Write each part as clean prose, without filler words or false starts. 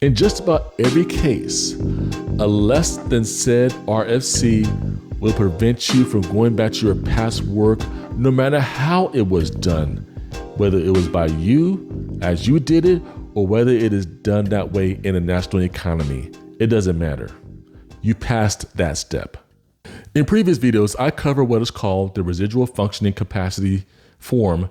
In just about every case, a less than said RFC will prevent you from going back to your past work no matter how it was done, whether it was by you as you did it or whether it is done that way in a national economy. It doesn't matter. You passed that step. In previous videos, I covered what is called the residual functioning capacity form,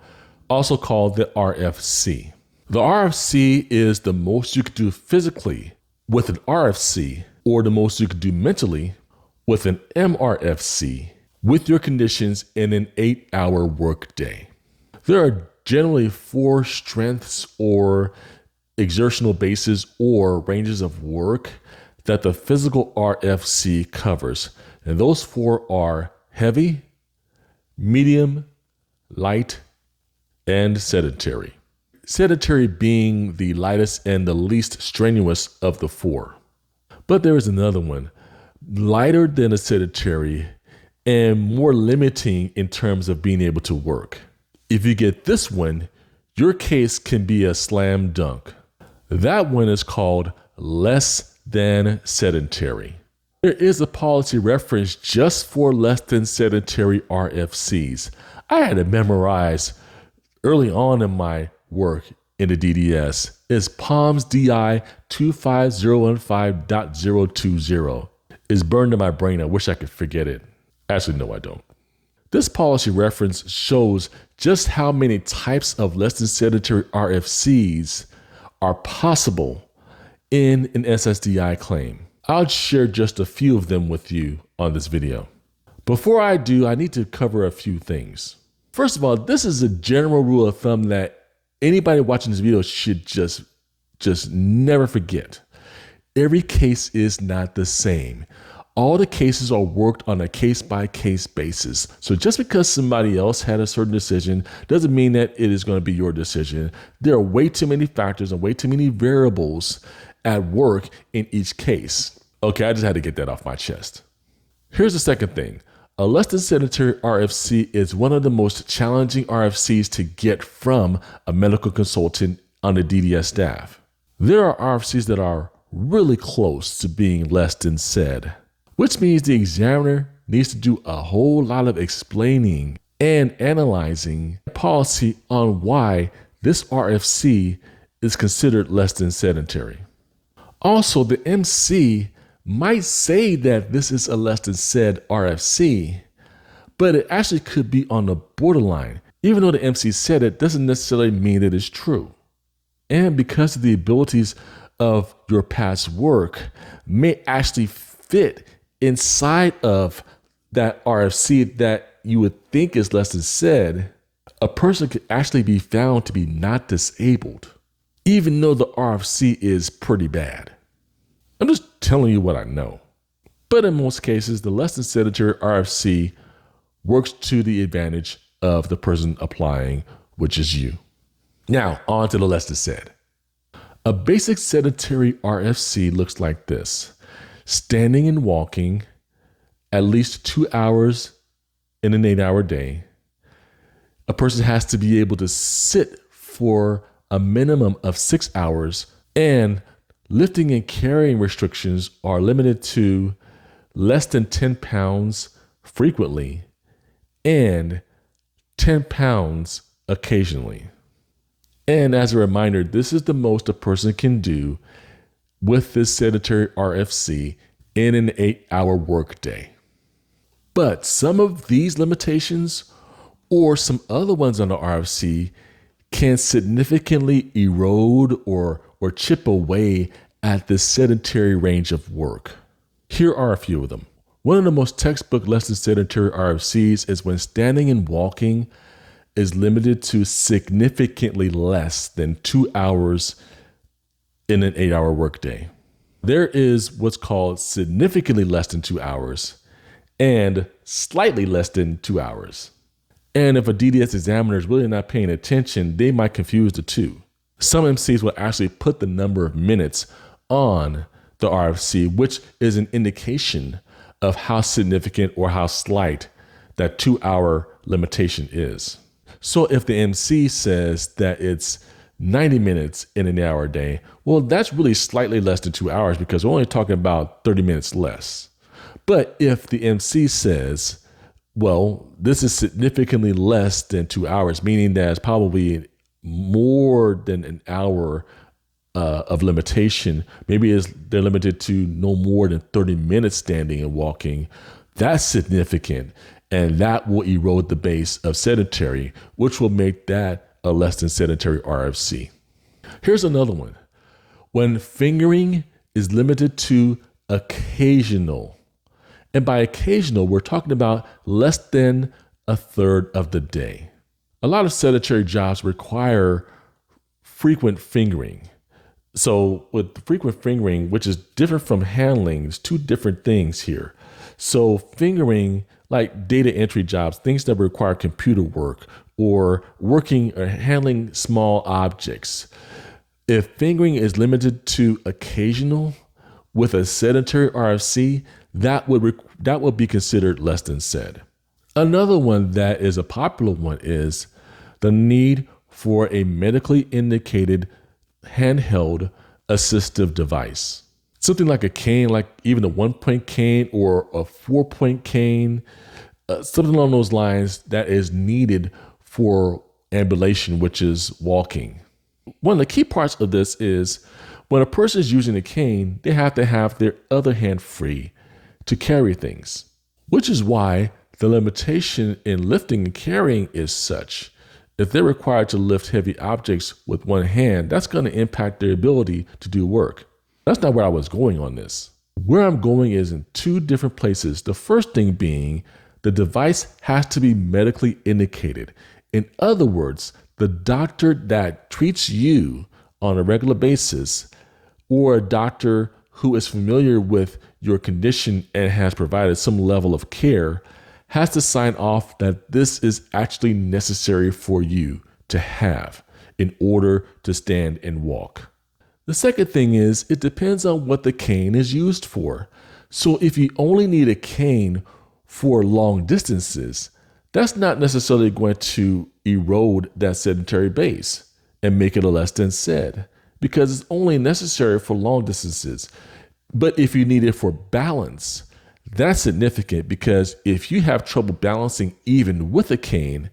also called the RFC. The RFC is the most you could do physically with an RFC, or the most you could do mentally with an MRFC, with your conditions in an 8-hour workday. There are generally 4 strengths or exertional bases or ranges of work that the physical RFC covers. And those 4 are heavy, medium, light, and sedentary. Sedentary being the lightest and the least strenuous of the 4. But there is another one, lighter than a sedentary and more limiting in terms of being able to work. If you get this one, your case can be a slam dunk. That one is called less than sedentary. There is a policy reference just for less than sedentary RFCs. I had to memorize early on in my work in the DDS. It's POMS DI 25015.020. It's burned in my brain. I wish I could forget it. Actually, no, I don't. This policy reference shows just how many types of less than sedentary RFCs are possible in an SSDI claim. I'll share just a few of them with you on this video. Before I do, I need to cover a few things. First of all, this is a general rule of thumb that anybody watching this video should just never forget. Every case is not the same. All the cases are worked on a case-by-case basis. So just because somebody else had a certain decision doesn't mean that it is going to be your decision. There are way too many factors and way too many variables at work in each case. Okay, I just had to get that off my chest. Here's the second thing. A less than sedentary RFC is one of the most challenging RFCs to get from a medical consultant on the DDS staff. There are RFCs that are really close to being less than said, which means the examiner needs to do a whole lot of explaining and analyzing policy on why this RFC is considered less than sedentary. Also, the MC might say that this is a less than said RFC, but it actually could be on the borderline. Even though the MC said it, doesn't necessarily mean that it's true. And because of the abilities of your past work may actually fit inside of that RFC that you would think is less than said, a person could actually be found to be not disabled, even though the RFC is pretty bad. I'm just telling you what I know. But in most cases, the less than sedentary RFC works to the advantage of the person applying, which is you. Now, on to the less than said. A basic sedentary RFC looks like this. Standing and walking at least 2 hours in an 8-hour day. A person has to be able to sit for a minimum of 6 hours, and lifting and carrying restrictions are limited to less than 10 pounds frequently and 10 pounds occasionally. And as a reminder, this is the most a person can do with this sedentary RFC in an 8-hour workday. But some of these limitations or some other ones on the RFC can significantly erode or chip away at this sedentary range of work. Here are a few of them. One of the most textbook less than sedentary RFCs is when standing and walking is limited to significantly less than 2 hours in an 8-hour workday. There is what's called significantly less than 2 hours and slightly less than 2 hours. And if a DDS examiner is really not paying attention, they might confuse the two. Some MCs will actually put the number of minutes on the RFC, which is an indication of how significant or how slight that 2 hour limitation is. So if the MC says that it's 90 minutes in an hour a day, well, that's really slightly less than 2 hours because we're only talking about 30 minutes less. But if the MC says, well, this is significantly less than 2 hours, meaning that it's probably more than an hour of limitation, maybe they're limited to no more than 30 minutes standing and walking, that's significant. And that will erode the base of sedentary, which will make that a less than sedentary RFC. Here's another one. When fingering is limited to occasional, and by occasional, we're talking about less than a third of the day. A lot of sedentary jobs require frequent fingering. So with frequent fingering, which is different from handling, there's two different things here. So fingering, like data entry jobs, things that require computer work or working or handling small objects. If fingering is limited to occasional with a sedentary RFC, that would be considered less than said. Another one that is a popular one is the need for a medically indicated handheld assistive device. Something like a cane, like even a 1-point cane or a 4-point cane, something along those lines that is needed for ambulation, which is walking. One of the key parts of this is when a person is using a cane, they have to have their other hand free to carry things, which is why the limitation in lifting and carrying is such. If they're required to lift heavy objects with one hand, that's going to impact their ability to do work. That's not where I was going on this. Where I'm going is in two different places. The first thing being the device has to be medically indicated. In other words, the doctor that treats you on a regular basis or a doctor who is familiar with your condition and has provided some level of care has to sign off that this is actually necessary for you to have in order to stand and walk. The second thing is it depends on what the cane is used for. So if you only need a cane for long distances, that's not necessarily going to erode that sedentary base and make it a less than said because it's only necessary for long distances. But if you need it for balance, that's significant because if you have trouble balancing even with a cane,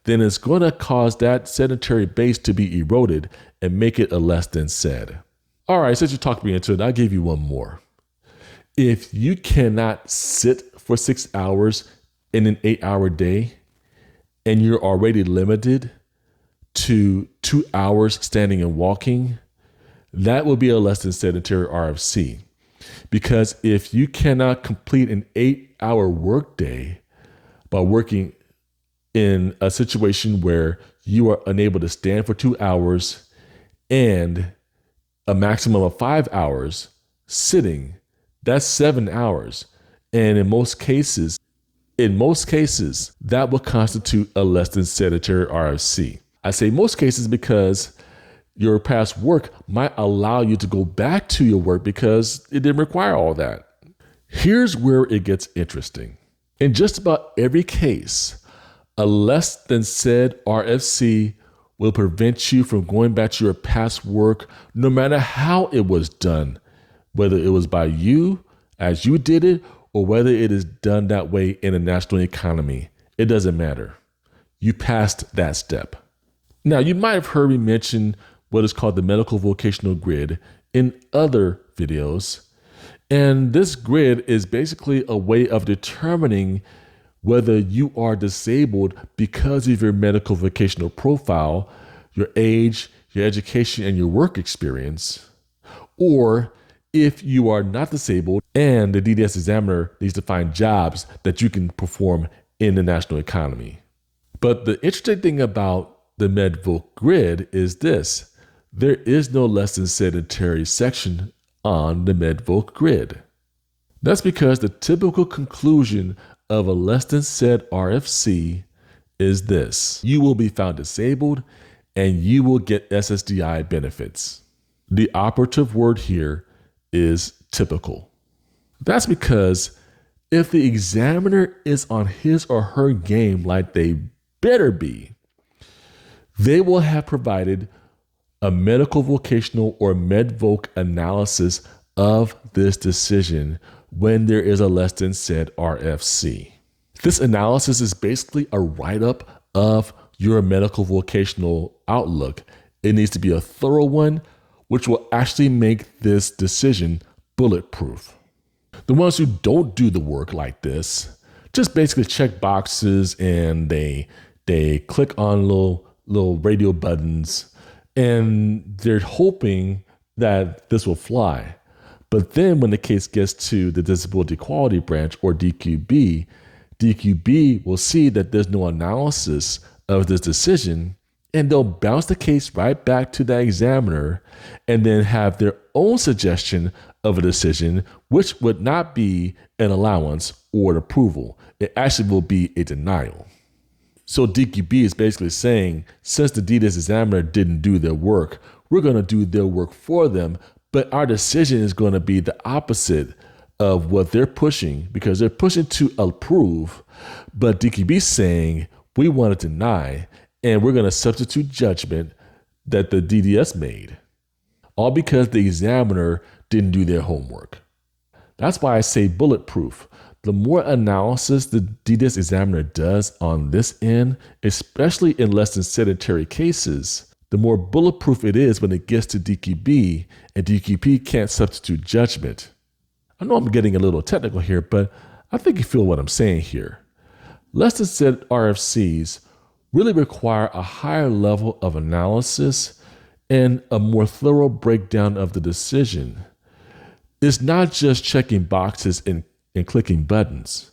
then it's going to cause that sedentary base to be eroded and make it a less than said. All right, since you talked me into it, I'll give you one more. If you cannot sit for 6 hours in an 8-hour day and you're already limited to 2 hours standing and walking, that will be a less than sedentary RFC. Because if you cannot complete an 8-hour workday by working in a situation where you are unable to stand for 2 hours and a maximum of 5 hours sitting, that's 7 hours. And in most cases, that will constitute a less than sedentary RFC. I say most cases because your past work might allow you to go back to your work because it didn't require all that. Here's where it gets interesting. In just about every case, a less than said RFC will prevent you from going back to your past work no matter how it was done, whether it was by you as you did it or whether it is done that way in a national economy. It doesn't matter. You passed that step. Now, you might have heard me mention what is called the medical vocational grid in other videos. And this grid is basically a way of determining whether you are disabled because of your medical vocational profile, your age, your education, and your work experience, or if you are not disabled and the DDS examiner needs to find jobs that you can perform in the national economy. But the interesting thing about the MedVoc grid is this. There is no less than sedentary section on the MedVoc grid. That's because the typical conclusion of a less than said RFC is this. You will be found disabled and you will get SSDI benefits. The operative word here is typical. That's because if the examiner is on his or her game like they better be, they will have provided a medical vocational or medvoc analysis of this decision when there is a less than said RFC. This analysis is basically a write-up of your medical vocational outlook. It needs to be a thorough one, which will actually make this decision bulletproof. The ones who don't do the work like this just basically check boxes and they click on little radio buttons, and they're hoping that this will fly. But then when the case gets to the Disability Equality Branch, or DQB, DQB will see that there's no analysis of this decision, and they'll bounce the case right back to the examiner and then have their own suggestion of a decision, which would not be an allowance or an approval. It actually will be a denial. So DQB is basically saying, since the DDS examiner didn't do their work, we're going to do their work for them, but our decision is going to be the opposite of what they're pushing, because they're pushing to approve, but DQB is saying, we want to deny, and we're going to substitute judgment that the DDS made, all because the examiner didn't do their homework. That's why I say bulletproof. The more analysis the DDS examiner does on this end, especially in less than sedentary cases, the more bulletproof it is when it gets to DQB, and DQB can't substitute judgment. I know I'm getting a little technical here, but I think you feel what I'm saying here. Less than said RFCs really require a higher level of analysis and a more thorough breakdown of the decision. It's not just checking boxes and clicking buttons.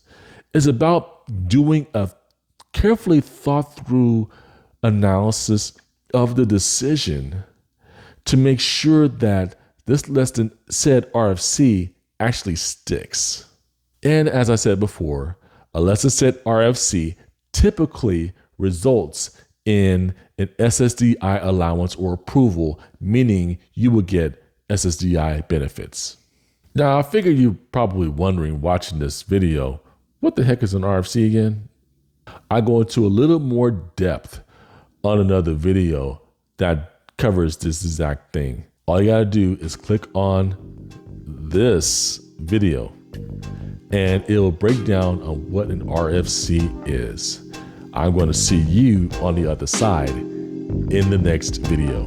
It's about doing a carefully thought through analysis of the decision to make sure that this less than said RFC actually sticks. And as I said before, a less than said RFC typically results in an SSDI allowance or approval, meaning you will get SSDI benefits. Now, I figure you're probably wondering watching this video, what the heck is an RFC again? I go into a little more depth on another video that covers this exact thing. All you gotta do is click on this video and it'll break down on what an RFC is. I'm going to see you on the other side in the next video.